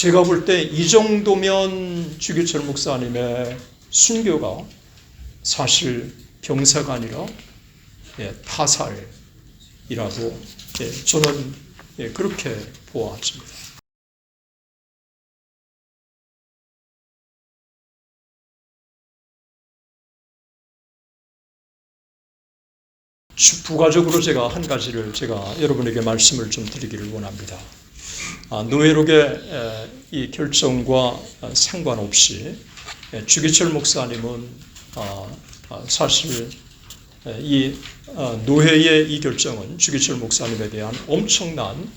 제가 볼 때 이 정도면 주기철 목사님의 순교가 사실 병사가 아니라 타살이라고 저는 그렇게 보았습니다. 부가적으로 제가 한 가지를 제가 여러분에게 말씀을 좀 드리기를 원합니다. 노회록의 이 결정과 상관없이 주기철 목사님은 사실 이 노회의 이 결정은 주기철 목사님에 대한 엄청난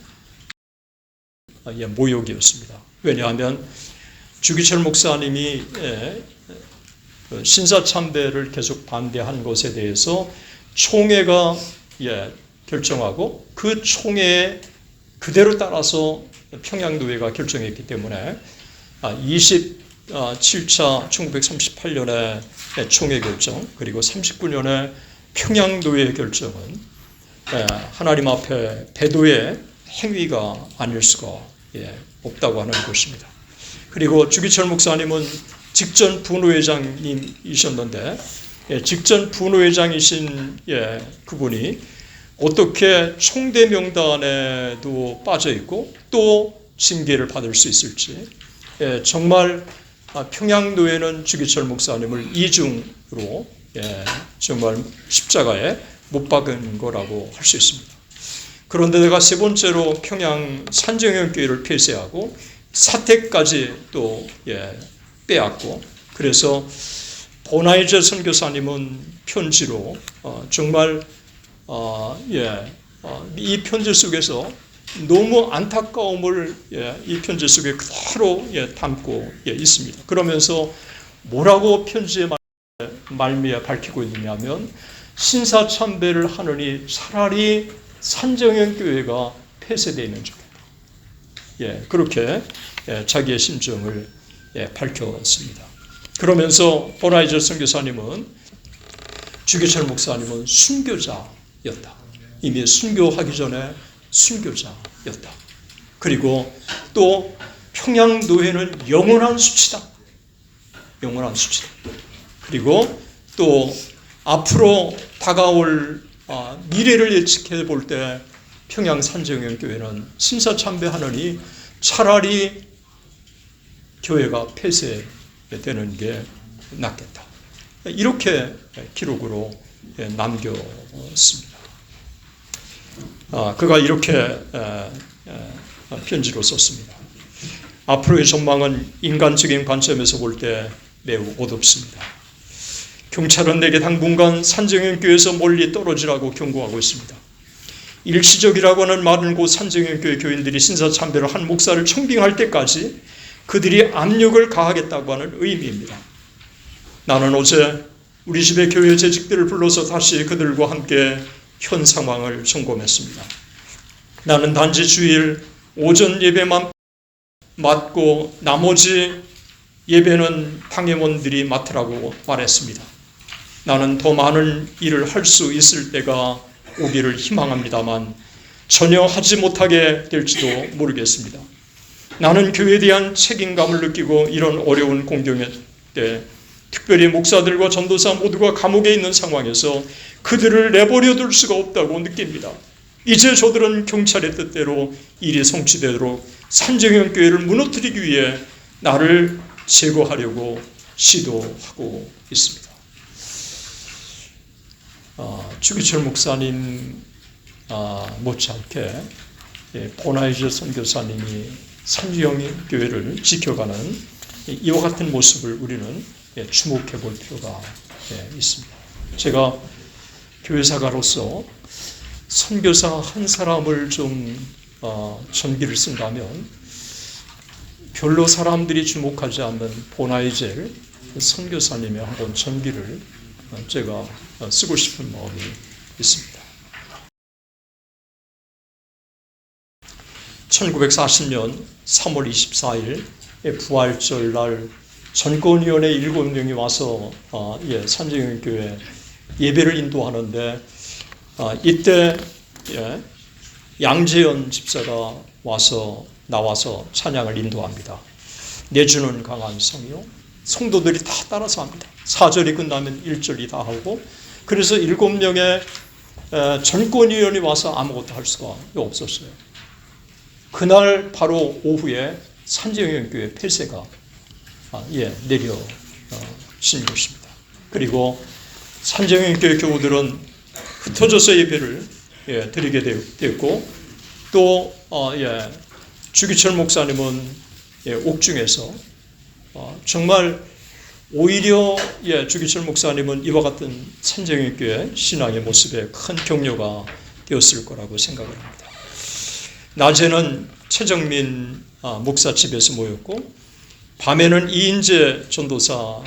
모욕이었습니다. 왜냐하면 주기철 목사님이 신사참배를 계속 반대한 것에 대해서 총회가 결정하고 그 총회에 그대로 따라서 평양노회가 결정했기 때문에 27차 1938년에 총회 결정 그리고 39년에 평양노회 결정은 하나님 앞에 배도의 행위가 아닐 수가 없다고 하는 것입니다. 그리고 주기철 목사님은 직전 부노회장님이셨는데 직전 부노회장이신 그분이 어떻게 총대 명단에도 빠져 있고 또 징계를 받을 수 있을지 정말 평양노회는 주기철 목사님을 이중으로 정말 십자가에 못 박은 거라고 할 수 있습니다. 그런데 내가 세 번째로 평양 산정형교회를 폐쇄하고 사택까지 또 빼앗고 그래서 보나이제 선교사님은 편지로 정말 이 편지 속에서 너무 안타까움을 이 편지 속에 그대로 담고 있습니다. 그러면서 뭐라고 편지에 말미에 밝히고 있느냐면 신사참배를 하느니 차라리 산정형교회가 폐쇄되어 있는 중입니다. 그렇게 자기의 심정을 밝혔습니다. 그러면서 보나이저 선교사님은 주기철 목사님은 순교자였다. 이미 순교하기 전에 순교자였다. 그리고 또 평양노회는 영원한 수치다. 영원한 수치다. 그리고 또 앞으로 다가올 미래를 예측해 볼 때 평양 산정형교회는 신사참배하느니 차라리 교회가 폐쇄되는 게 낫겠다. 이렇게 기록으로 남겼습니다. 그가 이렇게 편지로 썼습니다. 앞으로의 전망은 인간적인 관점에서 볼 때 매우 어둡습니다. 경찰은 내게 당분간 산정형교회에서 멀리 떨어지라고 경고하고 있습니다. 일시적이라고 하는 말은 곧 산정형교회 교인들이 신사참배를 한 목사를 청빙할 때까지 그들이 압력을 가하겠다고 하는 의미입니다. 나는 어제 우리 집의 교회 재직들을 불러서 다시 그들과 함께 현 상황을 점검했습니다. 나는 단지 주일 오전 예배만 맡고 나머지 예배는 당회원들이 맡으라고 말했습니다. 나는 더 많은 일을 할 수 있을 때가 오기를 희망합니다만 전혀 하지 못하게 될지도 모르겠습니다. 나는 교회에 대한 책임감을 느끼고 이런 어려운 공경의 때 특별히 목사들과 전도사 모두가 감옥에 있는 상황에서 그들을 내버려 둘 수가 없다고 느낍니다. 이제 저들은 경찰의 뜻대로 일이 성취되도록 산정형교회를 무너뜨리기 위해 나를 제거하려고 시도하고 있습니다. 주기철 목사님 못지않게 보나이저 선교사님이 산정형교회를 지켜가는 이와 같은 모습을 우리는 주목해 볼 필요가 있습니다. 제가 교회사가로서 선교사 한 사람을 좀 전기를 쓴다면 별로 사람들이 주목하지 않는 보나이젤 선교사님의 한번 전기를 제가 쓰고 싶은 마음이 있습니다. 1940년 3월 24일 부활절 날 전권위원회 7명이 와서 산정형교회 예배를 인도하는데 이때 양재현 집사가 와서 나와서 찬양을 인도합니다. 내주는 강한 성이요. 성도들이 다 따라서 합니다. 4절이 끝나면 1절이 다 하고, 그래서 7명의 전권위원이 와서 아무것도 할 수가 없었어요. 그날 바로 오후에 산정연교회 폐쇄가 내려진 것입니다. 그리고 산정연교회 교우들은 흩어져서 예배를 드리게 되었고, 또 주기철 목사님은 옥중에서 정말 오히려 주기철 목사님은 이와 같은 산정연교회 신앙의 모습에 큰 격려가 되었을 거라고 생각을 합니다. 낮에는 최정민 목사 집에서 모였고, 밤에는 이인재 전도사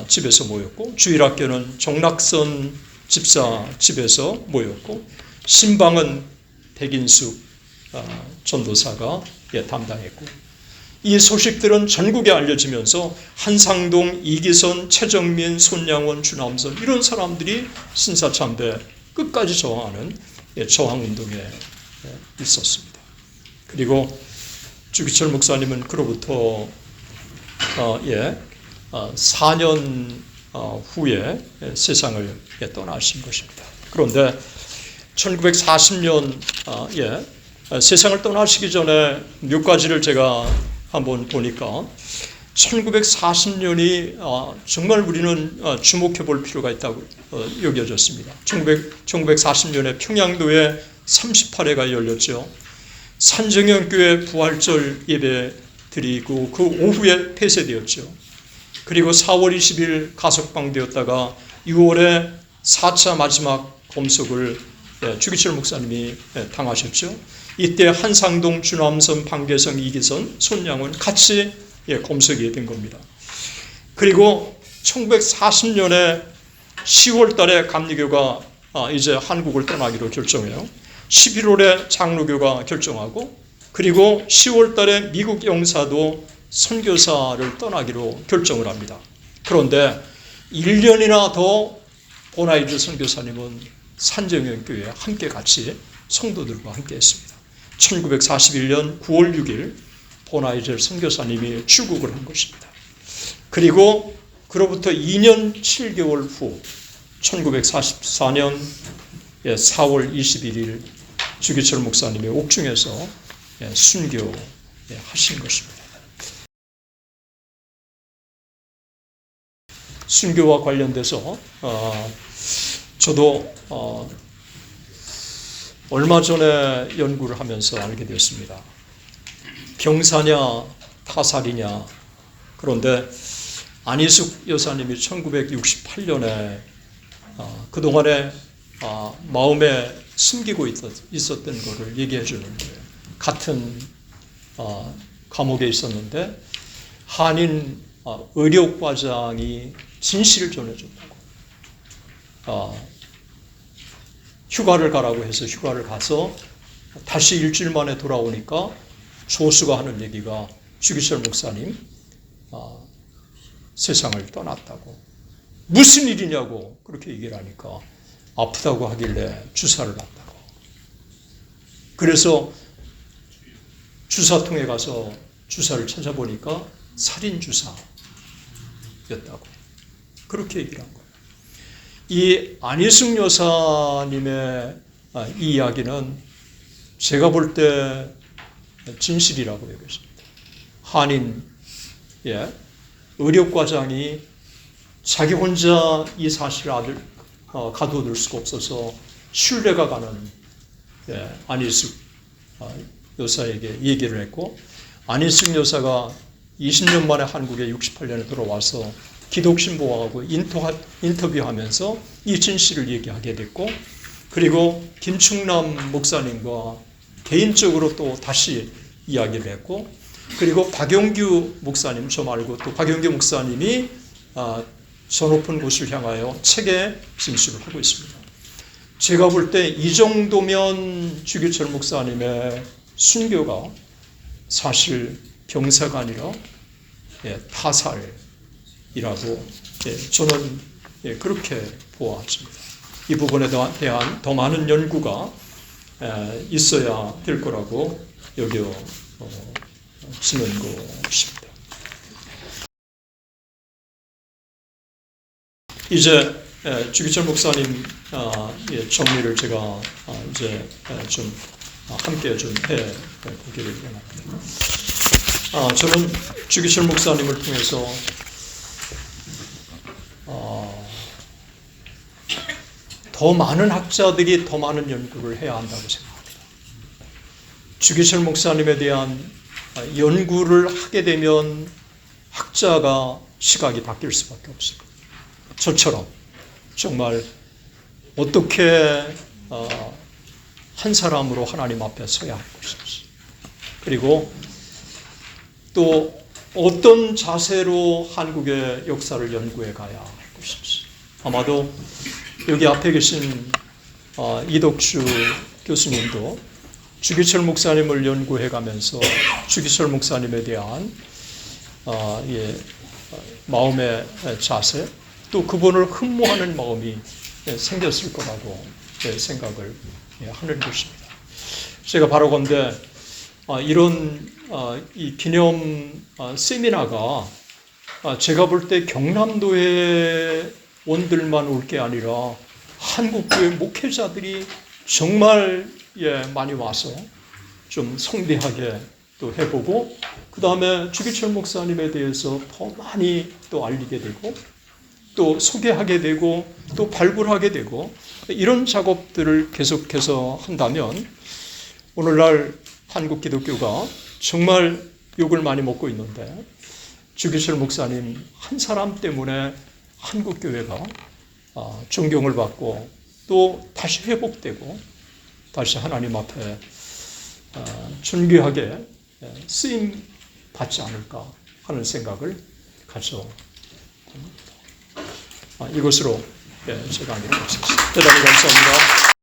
집에서 모였고, 주일학교는 정락선 집사 집에서 모였고, 신방은 백인숙 전도사가 담당했고, 이 소식들은 전국에 알려지면서 한상동, 이기선, 최정민, 손양원, 주남선 이런 사람들이 신사참배 끝까지 저항하는 저항운동에 있었습니다. 그리고 주기철 목사님은 그로부터 4년 후에 세상을 떠나신 것입니다. 그런데 1940년 세상을 떠나시기 전에 몇 가지를 제가 한번 보니까 1940년이 정말 우리는 주목해 볼 필요가 있다고 여겨졌습니다. 1940년에 평양도에 38회가 열렸죠. 산정연교회 부활절 예배 드리고 그 오후에 폐쇄되었죠. 그리고 4월 20일 가석방되었다가 6월에 4차 마지막 검속을 주기철 목사님이 당하셨죠. 이때 한상동, 주남선, 방계성, 이기선, 손양은 같이 검색이 된 겁니다. 그리고 1940년에 10월 달에 감리교가 이제 한국을 떠나기로 결정해요. 11월에 장로교가 결정하고, 그리고 10월 달에 미국 영사도 선교사를 떠나기로 결정을 합니다. 그런데 1년이나 더 보나이드 선교사님은 산정연교회에 함께 같이 성도들과 함께 했습니다. 1941년 9월 6일 보나이드 선교사님이 출국을 한 것입니다. 그리고 그로부터 2년 7개월 후 1944년 4월 21일 주기철 목사님이 옥중에서 순교하신 것입니다. 순교와 관련돼서 저도 얼마 전에 연구를 하면서 알게 되었습니다. 병사냐 타살이냐. 그런데 안희숙 여사님이 1968년에 그동안에 마음에 숨기고 있었던 것을 얘기해 주는데, 같은 감옥에 있었는데 한인 의료과장이 진실을 전해줬다고, 휴가를 가라고 해서 휴가를 가서 다시 일주일 만에 돌아오니까 조수가 하는 얘기가 주기철 목사님 세상을 떠났다고. 무슨 일이냐고 그렇게 얘기를 하니까 아프다고 하길래 주사를 놨다고. 그래서 주사통에 가서 주사를 찾아보니까 살인주사였다고. 그렇게 얘기를 한 거예요. 이 안희숙 여사님의 이 이야기는 제가 볼 때 진실이라고 여겼습니다. 한인 의료과장이 자기 혼자 이 사실을 가둬둘 수가 없어서 신뢰가 가는 안희숙 여사에게 얘기를 했고, 안희숙 여사가 20년 만에 한국에 68년에 돌아와서 기독신보하고 인터뷰하면서 이 진실을 얘기하게 됐고, 그리고 김충남 목사님과 개인적으로 또 다시 이야기를 했고, 그리고 박용규 목사님, 저 말고 또 박용규 목사님이 저 높은 곳을 향하여 책에 진술을 하고 있습니다. 제가 볼 때 이 정도면 주기철 목사님의 순교가 사실 병사가 아니라 타살이라고 저는 그렇게 보았습니다. 이 부분에 대한 더 많은 연구가 있어야 될 거라고 여겨집니다. 쓰는 것입니다. 이제 주기철 목사님 정리를 제가 이제 좀 함께 좀 해보기를 원합니다. 저는 주기철 목사님을 통해서 더 많은 학자들이 더 많은 연구를 해야 한다고 생각합니다. 주기철 목사님에 대한 연구를 하게 되면 학자가 시각이 바뀔 수밖에 없습니다. 저처럼 정말 어떻게 한 사람으로 하나님 앞에 서야 할 것인지, 그리고 또 어떤 자세로 한국의 역사를 연구해 가야 할 것인지. 아마도 여기 앞에 계신 이덕주 교수님도 주기철 목사님을 연구해 가면서 주기철 목사님에 대한 마음의 자세, 또 그분을 흠모하는 마음이 생겼을 거라고 생각을 하는 것입니다. 제가 바라건대 이런 이 기념 세미나가 제가 볼 때 경남도의 원들만 올 게 아니라 한국교회 목회자들이 정말 많이 와서 좀 성대하게 또 해보고, 그 다음에 주기철 목사님에 대해서 더 많이 또 알리게 되고 또 소개하게 되고 또 발굴하게 되고, 이런 작업들을 계속해서 한다면 오늘날 한국 기독교가 정말 욕을 많이 먹고 있는데, 주기철 목사님 한 사람 때문에 한국 교회가 존경을 받고 또 다시 회복되고 다시 하나님 앞에 존귀하게 쓰임 받지 않을까 하는 생각을 가져봅니다. 이것으로 제가 하기로 하겠습니다. 대단히 감사합니다.